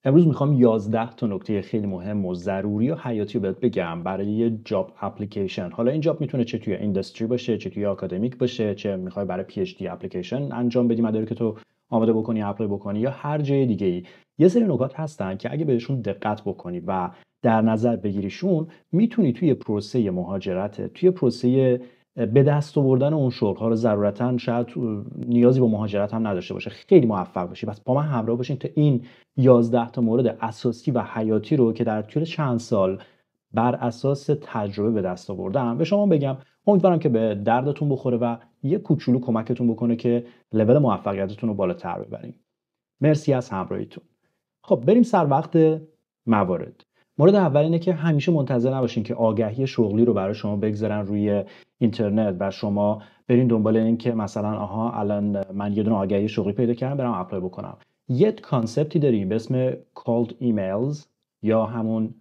امروز میخوام 11 تا نکته خیلی مهم و ضروری و حیاتی رو بهت بگم برای یه جاب اپلیکیشن. حالا این جاب میتونه چه توی اینداستری باشه، چه توی آکادمیک باشه، چه میخوای برای پی اچ دی اپلیکیشن انجام بدی، مدارک تو آماده بکنی، اپلای بکنی، یا هر جای دیگه ای. یه سری نکات هستن که اگه بهشون دقت بکنی و در نظر بگیریشون، میتونی توی پروسه مهاجرت، توی پروسه به دست آوردن اون شغل ها رو ضرورتا شاید نیازی به مهاجرت هم نداشته باشه، خیلی موفق بشی. پس با من همراه باشین تا این 11 تا مورد اساسی و حیاتی رو که در طول چند سال بر اساس تجربه به دست آوردم به شما بگم. امیدوارم که به دردتون بخوره و یه کوچولو کمکتون بکنه که لول موفقیتتون رو بالاتر ببرین. مرسی از همراهیتون. خب بریم سر وقت موارد. مورد اول اینه که همیشه منتظر نباشین که آگهی شغلی رو برای شما بگذارن روی اینترنت و شما برین دنبال این که مثلا آها الان من یه دونه آگهی شغلی پیدا کردم برام اپلای بکنم. یه کانسپتی داریم به اسم cold emails یا همون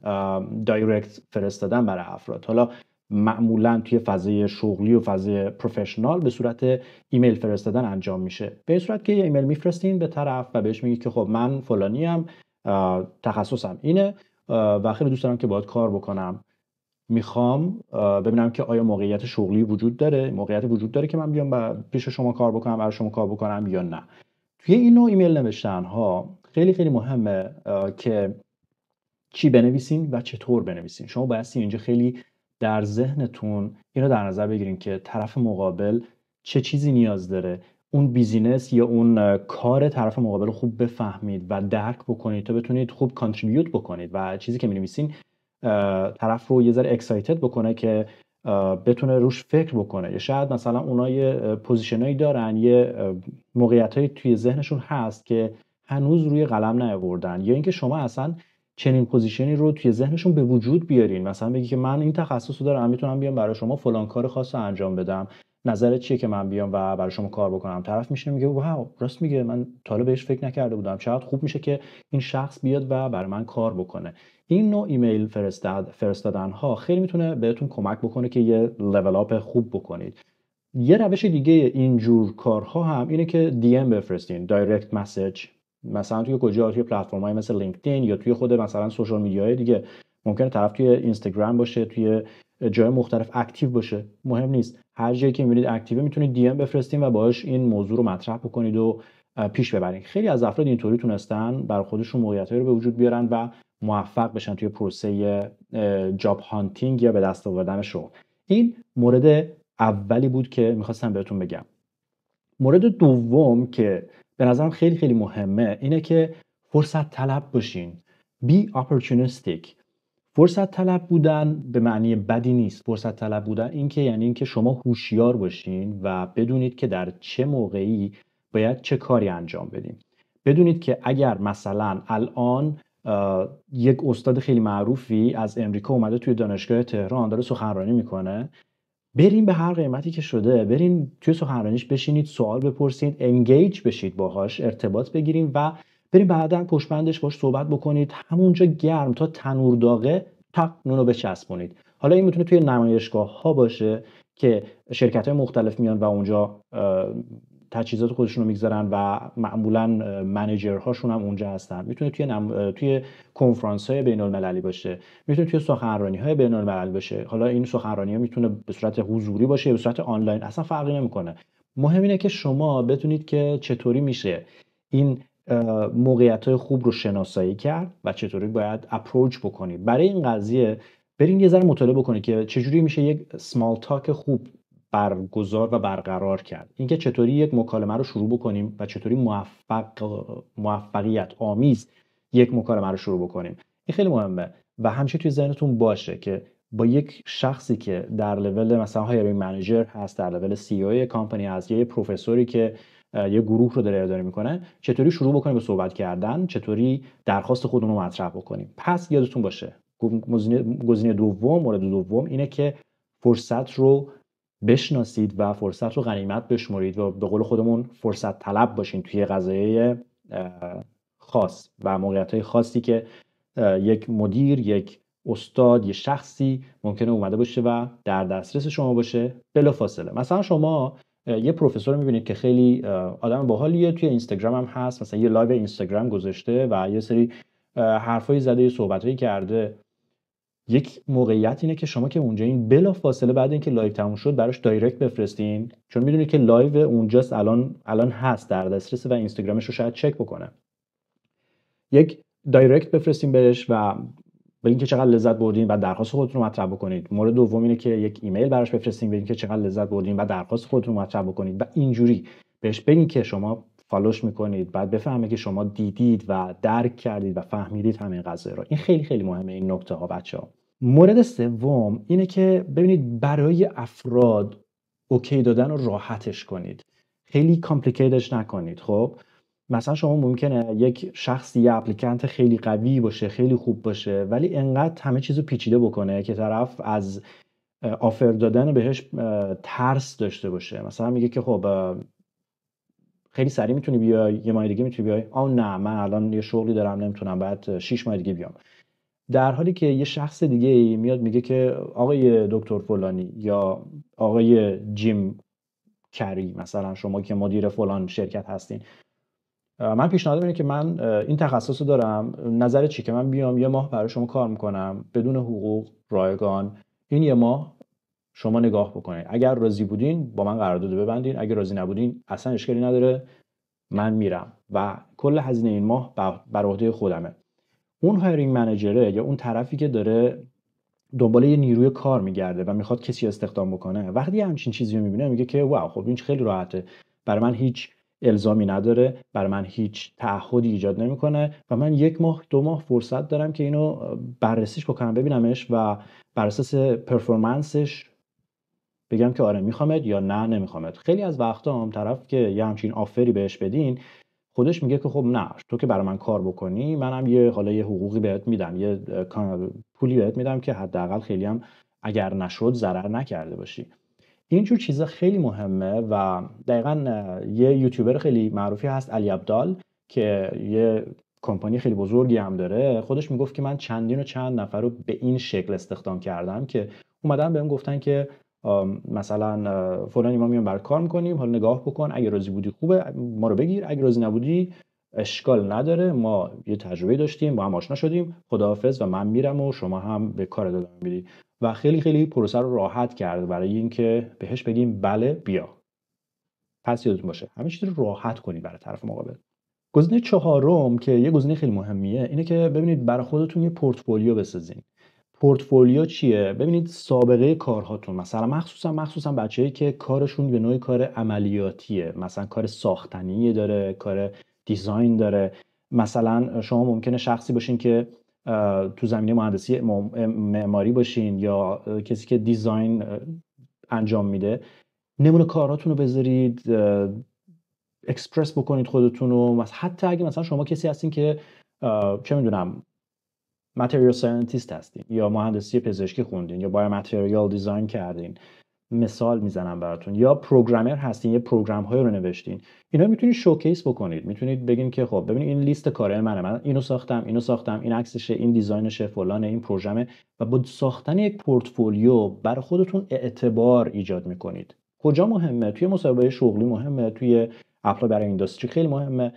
دایرکت فرستادن برای افراد. حالا معمولا توی فضای شغلی و فضای پروفشنال به صورت ایمیل فرستادن انجام میشه. به این صورت که یه ایمیل میفرستین به طرف و بهش میگی که خب من فلانیم، تخصصم اینه و خیلی دوست دارم که باهات کار بکنم. میخوام ببینم که آیا موقعیت شغلی وجود داره، موقعیت وجود داره که من بیام پیش شما کار بکنم، برای شما کار بکنم یا نه. توی این نوع ایمیل نوشتن ها خیلی خیلی مهمه که چی بنویسین و چطور بنویسین. شما باید اینجا خیلی در ذهنتون اینو در نظر بگیرین که طرف مقابل چه چیزی نیاز داره، اون بیزینس یا اون کار طرف مقابل رو خوب بفهمید و درک بکنید تا بتونید خوب کانتریبیوت بکنید و چیزی که می‌نویسین طرف رو یه ذره اکسایتد بکنه که بتونه روش فکر بکنه. یا شاید مثلا اونها یه پوزیشنایی دارن، یه موقعیتایی توی ذهنشون هست که هنوز روی قلم نیاوردن، یا اینکه شما اصلا چنین پوزیشنی رو توی ذهنشون به وجود بیارین. مثلا بگی که من این تخصص رو دارم، میتونم بیام برای شما فلان کار خاص رو انجام بدم، نظرت چیه که من بیام و برای شما کار بکنم؟ طرف میشه میگه واو راست میگه، من تا حالا بهش فکر نکرده بودم، چقدر خوب میشه که این شخص بیاد و برای من کار بکنه. این نوع ایمیل فرستادن ها خیلی میتونه بهتون کمک بکنه که یه لول اپ خوب بکنید. یه روش دیگه اینجور کارها هم اینه که دی ام بفرستین، دایرکت مسیج. مثلا توی کجا؟ توی پلتفرم‌های مثل لینکدین یا توی خود مثلا سوشال میدیاهای دیگه. ممکنه طرف توی اینستاگرام باشه، توی جای مختلف اکتیو باشه، مهم نیست، هر جایی که میبینید اکتیو میتونید دی ام بفرستین و باهاش این موضوع رو مطرح بکنید و پیش ببرین. خیلی از افراد اینطوری تونستن برای خودشون موقعیتایی رو به وجود بیارن و موفق بشن توی پروسه جاب هانتینگ یا به دست آوردن شغل. این مورد اولی بود که میخواستم بهتون بگم. مورد دوم که به نظرم خیلی خیلی مهمه اینه که فرصت طلب باشین. Be opportunistic. فرصت طلب بودن به معنی بدی نیست. فرصت طلب بودن این که یعنی اینکه شما هوشیار باشین و بدونید که در چه موقعی باید چه کاری انجام بدین. بدونید که اگر مثلا الان یک استاد خیلی معروفی از امریکا اومده توی دانشگاه تهران داره سخنرانی میکنه، بریم به هر قیمتی که شده، بریم توی سخنرانیش بشینید، سوال بپرسید، انگیج بشید باهاش، ارتباط بگیریم و بریم بعداً پشت بندش باش صحبت بکنید. همونجا گرم تا تنور داغه تاق نونو بچسبونید. حالا این میتونه توی نمایشگاه ها باشه که شرکت های مختلف میان و اونجا تجهیزات خودشون رو میگذارن و معمولا منیجرهاشون هم اونجا هستن. میتونه توی کنفرانس های بین المللی باشه، میتونه توی سخنرانی های بین المللی باشه. حالا این سخنرانی ها میتونه به صورت حضوری باشه یا به صورت آنلاین، اصلا فرقی نمیکنه. مهم اینه که شما بدونید که چطوری میشه این موقعیت های خوب رو شناسایی کرد و چطوری باید اپروچ بکنید. برای این قضیه برین یه ذره مطالعه بکنید که چجوری میشه یک سمال تاک خوب برگزار و برقرار کرد. اینکه چطوری یک مکالمه رو شروع بکنیم و چطوری موفقیت آمیز یک مکالمه رو شروع بکنیم، این خیلی مهمه. و همیشه توی ذهنتون باشه که با یک شخصی که در لول مثلا هایرینگ منیجر هست، در لول سی او کمپانی هست، یا یه پروفسوری که یه گروه رو داره اداره میکنه، چطوری شروع بکنیم به صحبت کردن، چطوری درخواست خودمون رو مطرح بکنیم. پس یادتون باشه گزینه دوم، مورد دوم اینه که فرصت رو بشناسید و فرصت رو غنیمت بشمرید و به قول خودمون فرصت طلب باشین توی قضایای خاص و موقعیت‌های خاصی که یک مدیر، یک استاد، یک شخصی ممکنه اومده باشه و در دسترس شما باشه بلافاصله. مثلا شما یه پروفسور رو می‌بینید که خیلی آدم باحالیه، توی اینستاگرام هم هست، مثلا یه لایو اینستاگرام گذاشته و یه سری حرفای زده، صحبتایی کرده. یک موقعیت اینه که شما که اونجا این بلا فاصله بعد اینکه لایو تموم شد براش دایرکت بفرستین، چون میدونید که لایو اونجاست، الان هست در دسترس و اینستاگرامش رو شاید چک بکنه. یک دایرکت بفرستین بهش و بگین که چقدر لذت بردین و درخواست خودتون رو مطرح بکنید. مورد دوم اینه که یک ایمیل براش بفرستین بگین که چقدر لذت بردین و درخواست خودتون رو مطرح بکنید و اینجوری بهش بگین که شما فالوش میکنید، بعد بفهمه که شما دیدید و درک کردید و فهمیدید همین قضیه رو. این خیلی خیلی مهمه این نکته ها بچه‌ها. مورد سوم اینه که ببینید برای افراد اوکی دادن رو راحتش کنید، خیلی کامپلیکیتش نکنید. خب مثلا شما ممکنه یک شخصی یه اپلیکنت خیلی قوی باشه، خیلی خوب باشه، ولی انقدر همه چیزو پیچیده بکنه که طرف از آفر دادن بهش ترس داشته باشه. مثلا میگه که خب خیلی سریع میتونی بیای، یه ماه دیگه میتونی بیای، نه من الان یه شغلی دارم نمیتونم، بعد 6 ماه دیگه بیام. در حالی که یه شخص دیگه میاد میگه که آقای دکتر فلانی یا آقای جیم کری، مثلا شما که مدیر فلان شرکت هستین، من پیشنهاد اینه که من این تخصص رو دارم، نظر چی که من بیام یه ماه برای شما کار میکنم بدون حقوق رایگان، این یه ماه شما نگاه بکنید، اگر راضی بودین با من قرارداد ببندین، اگر راضی نبودین اصلا اشکالی نداره، من میرم و کل هزینه این ماه بر عهده خودمه. اون هایرینگ منیجره یا اون طرفی که داره دنبال یه نیروی کار میگرده و میخواد کسی استخدام بکنه، وقتی همچین چیزی رو میبینه میگه که واو، خب این خیلی راحته، برای من هیچ الزامی نداره، برای من هیچ تعهدی ایجاد نمیکنه و من 1 ماه 2 ماه فرصت دارم که اینو بررسیش بکنم، ببینمش و بر اساس پرفورمنسش بگم که آره میخوامت یا نه نمیخوامت. خیلی از وقتا هم طرف که یه همچین آفری بهش بدین خودش میگه که خب نه، تو که برای من کار بکنی منم یه حقوقی بهت میدم، یه پولی بهت میدم که حداقل خیلی هم اگر نشد ضرر نکرده باشی. اینجور چیزا خیلی مهمه و دقیقاً یه یوتیوبر خیلی معروفی هست علی عبدال که یه کمپانی خیلی بزرگی هم داره، خودش میگفت که من چندین و چند نفر رو به این شکل استخدام کردم که اومدن بهم گفتن که مثلا فلانی ما میام برات کار میکنیم، حالا نگاه بکن، اگه راضی بودی خوبه ما رو بگیر، اگه راضی نبودی اشکال نداره، ما یه تجربه داشتیم با هم آشنا شدیم، خداحافظ و من میرم و شما هم به کار ادامه میدی. و خیلی خیلی پروسه رو راحت کرد برای اینکه بهش بگیم بله بیا. پس یادتون باشه همه چیز رو راحت کنید برای طرف مقابل. گزینه چهارم که یه گزینه خیلی مهمیه اینه که ببینید برای خودتون یه پورتفولیو بسازین. پورتفولیو چیه؟ ببینید سابقه کارهاتون، مثلا مخصوصا بچه‌ای که کارشون به نوعی کار عملیاتیه، مثلا کار ساختنی داره، کار دیزاین داره. مثلا شما ممکنه شخصی باشین که تو زمینه مهندسی معماری باشین یا کسی که دیزاین انجام میده. نمونه کاراتون رو بذارید، اکسپرس بکنید خودتون رو. حتی اگه مثلا شما کسی هستین که چه میدونم ماتریال ساینتیست هستین یا مهندسی پزشکی خوندین یا بایو ماتریال دیزاین کردین، مثال میزنم براتون، یا پروگرامر هستین یه پروگرام هایی رو نوشتین، اینا میتونید شوکیس بکنید، میتونید بگین که خب ببینید این لیست کارهای منه، من اینو ساختم، این عکسشه، این دیزاینشه، فلانه، این پروژمه. و با ساختن یک پورتفولیو برای خودتون اعتبار ایجاد میکنید. کجا مهمه؟ توی مصاحبه شغلی مهمه، توی اپلای برای اینداستری خیلی مهمه،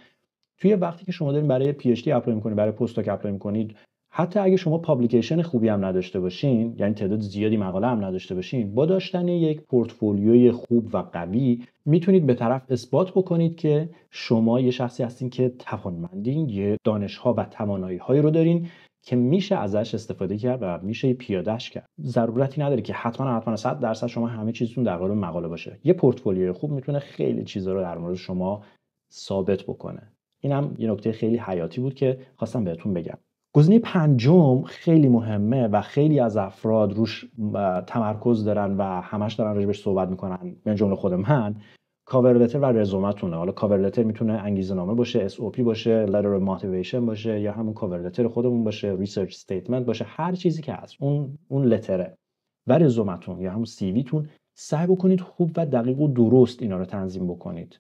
توی وقتی که شما دارین برای پی اچ دی اپلای میکنید، برای پست داک اپلای میکنید. حتی اگه شما پابلیکیشن خوبی هم نداشته باشین، یعنی تعداد زیادی مقاله هم نداشته باشین، با داشتن یک پورتفولیوی خوب و قوی میتونید به طرف اثبات بکنید که شما یه شخصی هستین که توانمندین، یه دانش‌ها و توانایی‌هایی رو دارین که میشه ازش استفاده کرد و میشه پیاده‌اش کرد. ضرورتی نداره که حتما 100% شما همه چیزتون در قالب مقاله باشه. یه پورتفولیوی خوب میتونه خیلی چیزا رو در مورد شما ثابت بکنه. اینم یه نکته خیلی حیاتی بود که خواستم بهتون بگم. گزینه پنجم خیلی مهمه و خیلی از افراد روش تمرکز دارن و همش دارن راجبش صحبت میکنن، من جمله خود من، کاور لتر و رزومتونه. حالا کاور لتر میتونه انگیزه نامه باشه، SOP باشه، letter of motivation باشه، یا همون کاور لتر خودمون باشه، ریسرچ استیتمنت باشه، هر چیزی که هست اون لتره. و رزومتون یا همون CV تون سعی بکنید خوب و دقیق و درست اینا رو تنظیم بکنید.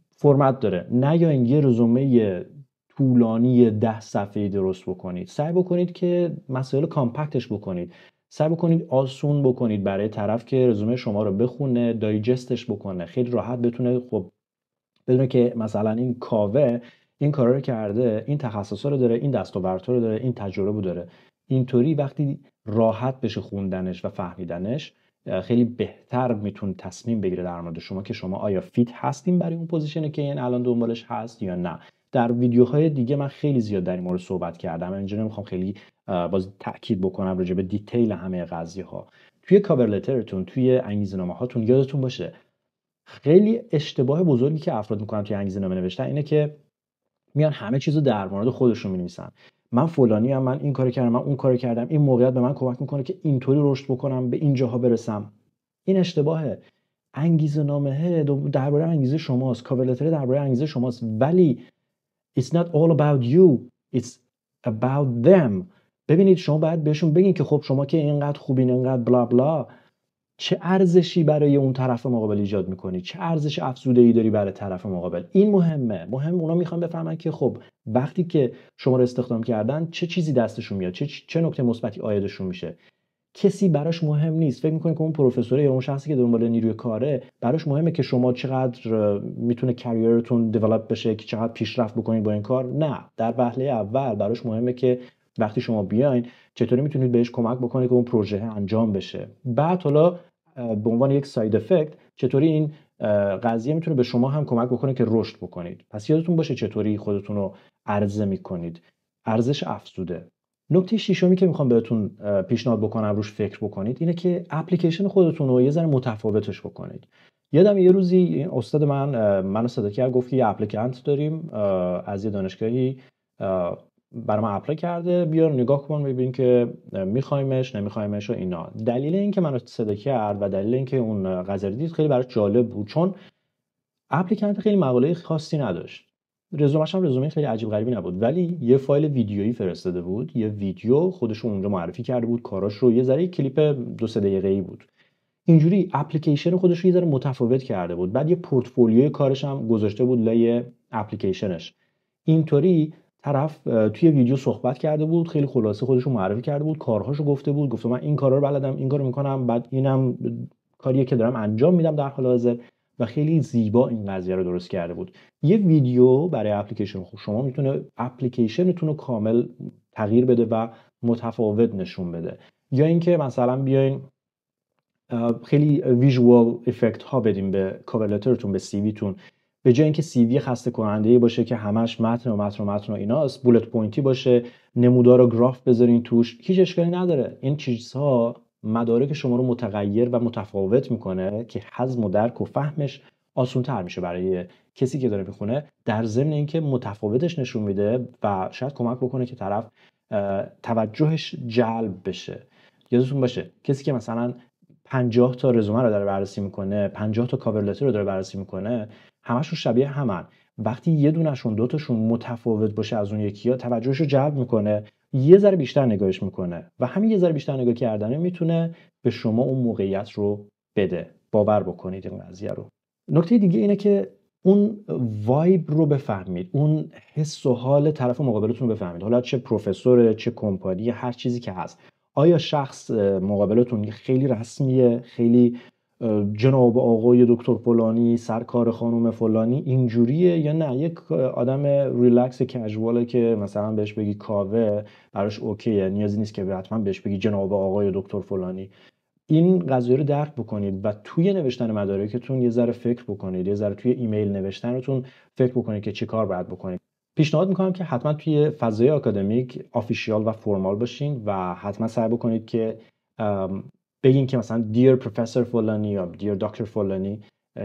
فرمت داره، نه یا این یه رزومه طولانی 10 صفحه‌ای درست بکنید. سعی بکنید که مسائل کامپکتش بکنید، سعی بکنید آسون بکنید برای طرف که رزومه شما رو بخونه، دایجستش بکنه، خیلی راحت بتونه خب بدونه که مثلا این کاوه این کارا رو کرده، این تخصصا رو داره، این دستاوردها رو داره، این تجربه داره. اینطوری وقتی راحت بشه خوندنش و فهمیدنش، خیلی بهتر میتونه تصمیم بگیره در مورد شما که شما آیا فیت هستین برای اون پوزیشنی که این الان دنبالش هست یا نه. در ویدیوهای دیگه من خیلی زیاد در این مورد صحبت کردم، اینجا نمیخوام خیلی باز تاکید بکنم راجع به دیتیل همه قضیه ها. توی کاور لترتون، توی انگیزه‌نامه هاتون یادتون باشه خیلی اشتباه بزرگی که افراد میکنن توی انگیزه‌نامه نوشتن اینه که میان همه چیزو در مورد خودشون مینویسن. من فلانی ام، من این کارو کردم، من اون کارو کردم، این موقعیت به من کمک میکنه که اینطوری رشد بکنم، به این جاها برسم. این اشتباهه. انگیزه‌نامه درباره انگیزه شماست، کاور لتر درباره انگیزه شماست، ولی it's not all about you, it's about them. ببینید شما باید بهشون بگین که خب شما که اینقدر خوبین، اینقدر بلا بلا، چه ارزشی برای اون طرف مقابل ایجاد میکنی، چه ارزش افزوده‌ای داری برای طرف مقابل. این مهمه. اونا میخوان بفهمن که خب وقتی که شما رو استخدام کردن چه چیزی دستشون میاد، چه نکته مثبتی عایدشون میشه. کسی براش مهم نیست. فکر میکنه که اون پروفسور یا اون شخصی که دنبال نیروی کاره، براش مهمه که شما چقدر میتونه کریرتون دیولپ بشه، که چقدر پیشرفت بکنید با این کار. نه، در وهله اول براش مهمه که وقتی شما بیاین چطوری میتونید بهش کمک بکنید که اون پروژه انجام بشه. بعد حالا به عنوان یک ساید افکت چطوری این قضیه میتونه به شما هم کمک بکنه که رشد بکنید. پس یادتون باشه چطوری خودتون رو عرضه میکنید. ارزش افزوده. نکته ششمی که میخوام بهتون پیشنهاد بکنم روش فکر بکنید اینه که اپلیکیشن خودتون رو یه ذره متفاوتش بکنید. یادم یه روزی استاد منو صدا کرد، گفت که یه اپلیکانت داریم از یه دانشگاهی برای من اپلای کرده، بیا نگاه کن ببین که میخوایمش نمیخوایمش و اینا. دلیل این که منو صدا کرد و دلیل این که اون قضیه دید خیلی براش جالب بود، چون اپلیکانت خیلی مقاله خاصی نداشت، رزومش هم رزومه خیلی عجیب غریبی نبود، ولی یه فایل ویدیویی فرستاده بود، یه ویدیو خودش اونجا معرفی کرده بود کاراش رو، یه ذره کلیپ 2-3 دقیقه‌ای بود. اینجوری اپلیکیشن خودش رو یه ذره متفاوت کرده بود. بعد یه پورتفولیوی کارش هم گذاشته بود لای اپلیکیشنش. اینطوری طرف توی ویدیو صحبت کرده بود، خیلی خلاصه خودش رو معرفی کرده بود، کارهاشو گفته بود، گفته من این کارا رو بلدم، این کارو میکنم، بعد اینم کاریه که دارم انجام میدم در حال حاضر، و خیلی زیبا این قضیه رو درست کرده بود. یه ویدیو برای اپلیکیشن خود شما میتونه اپلیکیشنتون رو کامل تغییر بده و متفاوت نشون بده. یا اینکه مثلا بیاین خیلی ویژوال افکت ها بدیم به کاور لترتون، به سی ویتون، به جای اینکه سی وی خسته کننده باشه که همش متن و ایناست، بولت پوینتی باشه، نمودار و گراف بذارین توش، هیچ اشکالی نداره. این چیزها مدارک شما رو متغیر و متفاوت میکنه که هضم و درک و فهمش آسان تر میشه برای کسی که داره میخونه، در ضمن اینکه متفاوتش نشون میده و شاید کمک بکنه که طرف توجهش جلب بشه. یادتون باشه کسی که مثلا 50 تا رزومه رو داره بررسی میکنه، 50 تا کاور لتر رو داره بررسی میکنه، همشون شبیه همن. وقتی یه دونشون دوتاشون متفاوت باشه از اون یکی‌ها، توجهش رو جلب میکنه، یه ذره بیشتر نگاهش میکنه و همین یه ذره بیشتر نگاه کردنه میتونه به شما اون موقعیت رو بده. باور بکنید این قضیه رو. نکته دیگه اینه که اون وایب رو بفهمید، اون حس و حال طرف مقابلتون رو بفهمید، حالا چه پروفسور، چه کمپانی، هر چیزی که هست. آیا شخص مقابلتون خیلی رسمیه، خیلی جناب آقای دکتر فلانی، سرکار خانم فلانی اینجوریه، یا نه یک آدم ریلکس کژواله که مثلا بهش بگی کاوه براش اوکیه، نیازی نیست که حتما بهش بگی جناب آقای دکتر فلانی. این قضیه رو درک بکنید و توی نوشتن مدارکتون یه ذره فکر بکنید، یه ذره توی ایمیل نوشتنتون فکر بکنید که چی کار باید بکنید. پیشنهاد میکنم که حتما توی فضای آکادمیک آفیشیال و فرمال باشین و حتما سعی بکنید که بگین که مثلا دیر پروفسور فلانی یا دیر دکتر فلانی.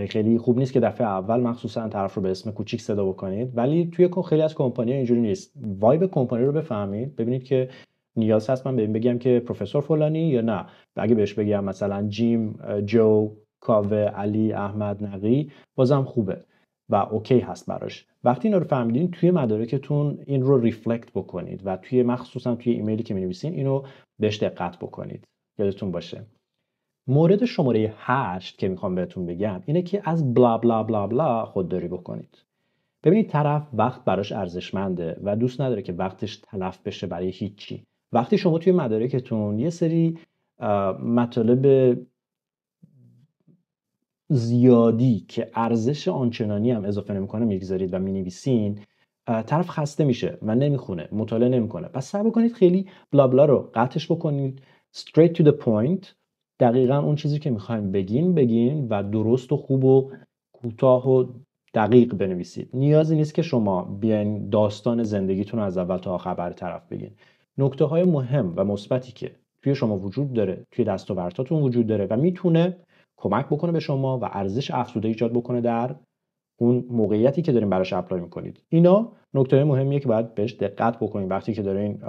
خیلی خوب نیست که دفعه اول مخصوصا طرف رو به اسم کوچیک صدا بکنید، ولی توی خیلی از کمپانی‌ها اینجوری نیست. وایب کمپانی رو بفهمید، ببینید که نیاز هست من بگم که پروفسور فلانی یا نه. اگه بهش بگم مثلا جیم، جو، کاوه، علی، احمد، نقی، بازم خوبه و اوکی هست براش. وقتی اینا رو فهمیدین توی مدارکتون این رو ریفلکت بکنید و توی مخصوصا توی ایمیلی که می‌نویسین اینو بهش دقت بکنید. یادتون باشه. مورد شماره 8 که میخوام بهتون بگم اینه که از بلا بلا بلا بلا خودداری بکنید. ببینید طرف وقت براش ارزشمنده و دوست نداره که وقتش تلف بشه برای هیچی. وقتی شما توی مدارکتون یه سری مطالب زیادی که ارزش آنچنانی هم اضافه نمیکنه میگذارید و مینویسین، طرف خسته میشه و نمیخونه، مطالعه نمیکنه. پس سعی بکنید خیلی بلا بلا رو قطعش بکنید، straight to the point. دقیقاً اون چیزی که میخوایم بگین و درست و خوب و کوتاه و دقیق بنویسید. نیازی نیست که شما بیاین داستان زندگیتون رو از اول تا آخر برای طرف بگین. نکته های مهم و مثبتی که توی شما وجود داره، توی دستاوردهاتون وجود داره و میتونه کمک بکنه به شما و ارزش افزوده ایجاد بکنه در اون موقعیتی که دارین براش اپلای میکنید. اینا نکته مهمیه که باید بهش دقت بکنید وقتی که دارین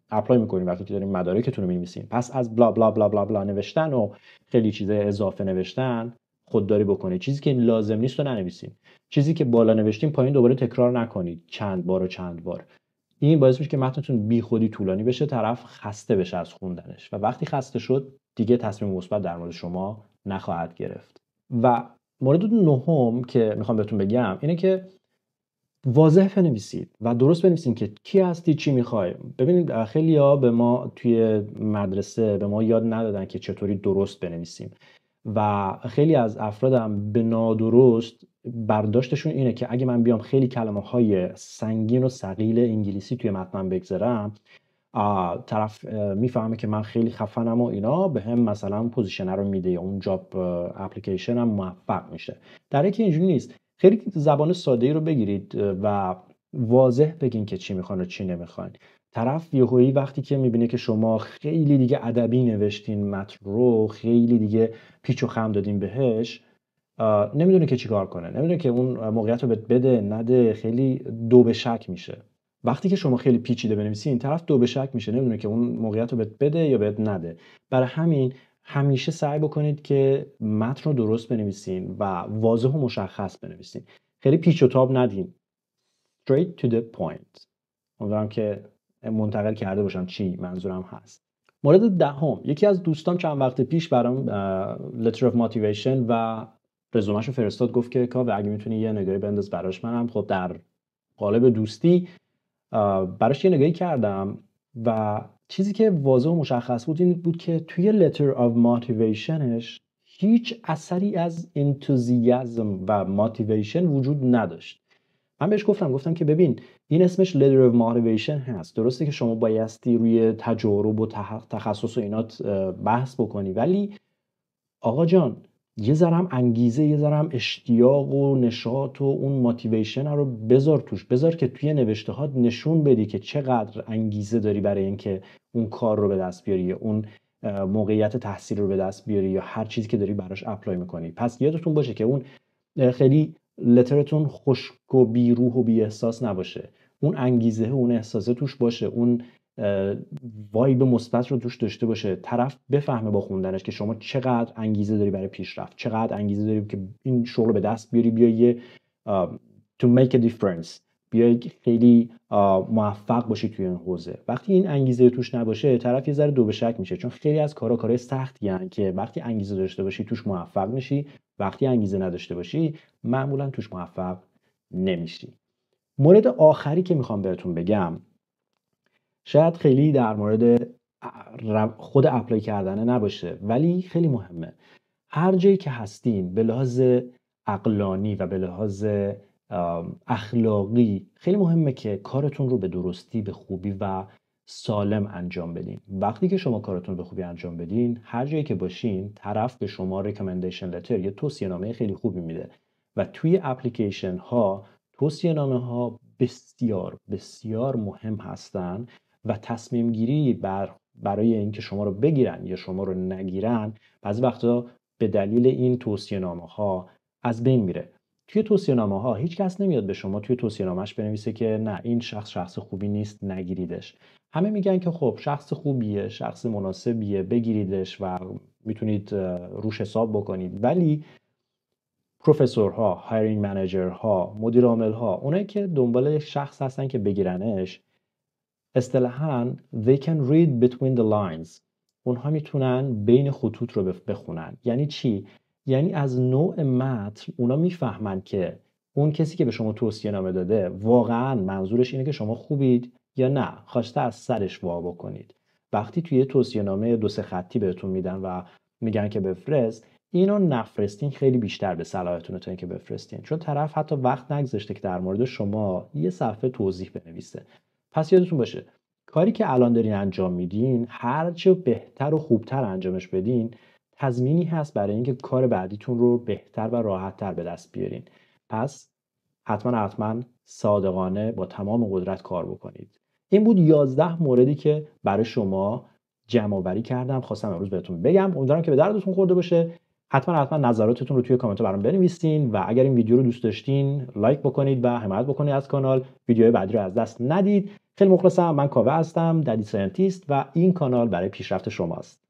اپلای میکنید، وقتی که دارین مدارکتون رو می‌نویسین. پس از بلا بلا بلا بلا بلا نوشتن و خیلی چیزای اضافه نوشتن خودداری بکنید. چیزی که لازم نیست رو ننویسین. چیزی که بالا نوشتین پایین دوباره تکرار نکنید چند بار و چند بار. این باعث میشه که متنتون بیخودی طولانی بشه، طرف خسته بشه از خوندنش و وقتی خسته شد دیگه تصمیم مثبت در مورد شما نخواهد گرفت. و مورد نهم که میخوام بهتون بگم اینه که واضح بنویسید و درست بنویسید که کی هستی، چی میخوای. ببینید خیلی‌ها به ما توی مدرسه به ما یاد ندادن که چطوری درست بنویسیم و خیلی از افرادم به نادرست برداشتشون اینه که اگه من بیام خیلی کلمه‌های سنگین و ثقیل انگلیسی توی متنم بگذارم، طرف میفهمه که من خیلی خفنم و اینا، به هم مثلا پوزیشن رو میده یا اون جاب اپلیکیشن هم موفق میشه. در حالی که اینجوری نیست. خیلی زبان ساده‌ای رو بگیرید و واضح بگین که چی میخوان و چی نمیخوان. طرف یهویی وقتی که میبینه که شما خیلی دیگه ادبی نوشتین متن رو، خیلی دیگه پیچ و خم دادین بهش، نمیدونه که چیکار کنه، نمیدونه که اون موقعیت رو بده نده، خیلی دو به شک میشه. وقتی که شما خیلی پیچیده بنویسین طرف دو به شک میشه، نمیدونه که اون موقعیت رو بده یا بهت نده. برای همین همیشه سعی بکنید که متن رو درست بنویسین و واضح و مشخص بنویسین. خیلی پیچ و تاب ندین. Straight to the point. امیدوارم که منتقل کرده باشم چی منظورم هست. مورد دهم، یکی از دوستان چند وقت پیش برام letter of motivation و رزومه‌ش رو فرستاد، گفت که کاوه اگه میتونی یه نگاهی بنداز براش. منم خب در قالب دوستی براش یه نگاهی کردم و چیزی که واضح و مشخص بود این بود که توی letter of motivationش هیچ اثری از انتوزیازم و motivation وجود نداشت. من بهش گفتم که ببین این اسمش letter of motivation هست، درسته که شما بایستی روی تجارب و تخصص و اینات بحث بکنی، ولی آقا جان یه ذرم انگیزه، یه ذرم اشتیاق و نشاط و اون موتیویشن رو بذار توش، بذار که توی نوشته هات نشون بدی که چقدر انگیزه داری برای اینکه اون کار رو به دست بیاری یا اون موقعیت تحصیل رو به دست بیاری یا هر چیزی که داری براش اپلای میکنی. پس یادتون باشه که اون خیلی لترتون خشک و بی روح و بی احساس نباشه، اون انگیزه اون احساسه توش باشه، اون وایب مثبت رو توش داشته باشه، طرف بفهمه با خوندنش که شما چقدر انگیزه داری برای پیشرفت، چقدر انگیزه داری که این شغل رو به دست بیاری، بیای to make a difference، بیای خیلی موفق باشی توی این حوزه. وقتی این انگیزه توش نباشه طرف یه ذره دو به شک میشه، چون خیلی از کارهای سختی هستن که وقتی انگیزه داشته باشی توش موفق میشی، وقتی انگیزه نداشته باشی معمولا توش موفق نمیشی. مورد آخری که میخوام بهتون بگم شاید خیلی در مورد خود اپلای کردن نباشه ولی خیلی مهمه. هر جایی که هستین به لحاظ عقلانی و به لحاظ اخلاقی خیلی مهمه که کارتون رو به درستی، به خوبی و سالم انجام بدین. وقتی که شما کارتون رو به خوبی انجام بدین، هر جایی که باشین طرف به شما ریکامندیشن لتر یا توصیه‌نامه خیلی خوبی میده و توی اپلیکیشن ها توصیه‌نامه ها بسیار بسیار مهم هستن و تصمیم گیری برای اینکه شما رو بگیرن یا شما رو نگیرن بعضی وقتا به دلیل این توصیه‌نامه ها از بین میره. توی توصیه‌نامه ها هیچ کس نمیاد به شما توی توصیه‌نامه‌اش بنویسه که نه این شخص خوبی نیست نگیریدش. همه میگن که خب شخص خوبیه، شخص مناسبیه، بگیریدش و میتونید روش حساب بکنید. ولی پروفسورها، هایرینگ منیجرها، مدیر عاملها، اونایی که دنبال شخص هستن که بگیرنش، اصطلاحاً they can read between the lines. اونها میتونن بین خطوط رو بخونن. یعنی چی؟ یعنی از نوع متن اونا میفهمن که اون کسی که به شما توصیه نامه داده واقعاً منظورش اینه که شما خوبید یا نه خواسته از سرش وا بکنید. وقتی توی توصیه نامه 2-3 خطی بهتون میدن و میگن که بفرست، اینو نفرستین خیلی بیشتر به صلاحتونه تا اینکه بفرستین، چون طرف حتی وقت نگذاشته که در مورد شما یه صفحه توضیح بنویسه. پس یادتون باشه کاری که الان دارین انجام میدین هرچه بهتر و خوبتر انجامش بدین تضمینی هست برای اینکه کار بعدیتون رو بهتر و راحتتر به دست بیارین. پس حتما صادقانه با تمام قدرت کار بکنید. این بود 11 موردی که برای شما جمع آوری کردم خواستم امروز بهتون بگم. امیدوارم که به دردتون خورده باشه. حتما نظراتتون رو توی کامنت برام بنویسین و اگر این ویدیو رو دوست داشتین لایک بکنید و حمایت بکنید از کانال. ویدیوهای بعدی رو از دست ندید. خیلی مخلصم. من کاوه هستم، ددی ساینتیست و این کانال برای پیشرفت شماست.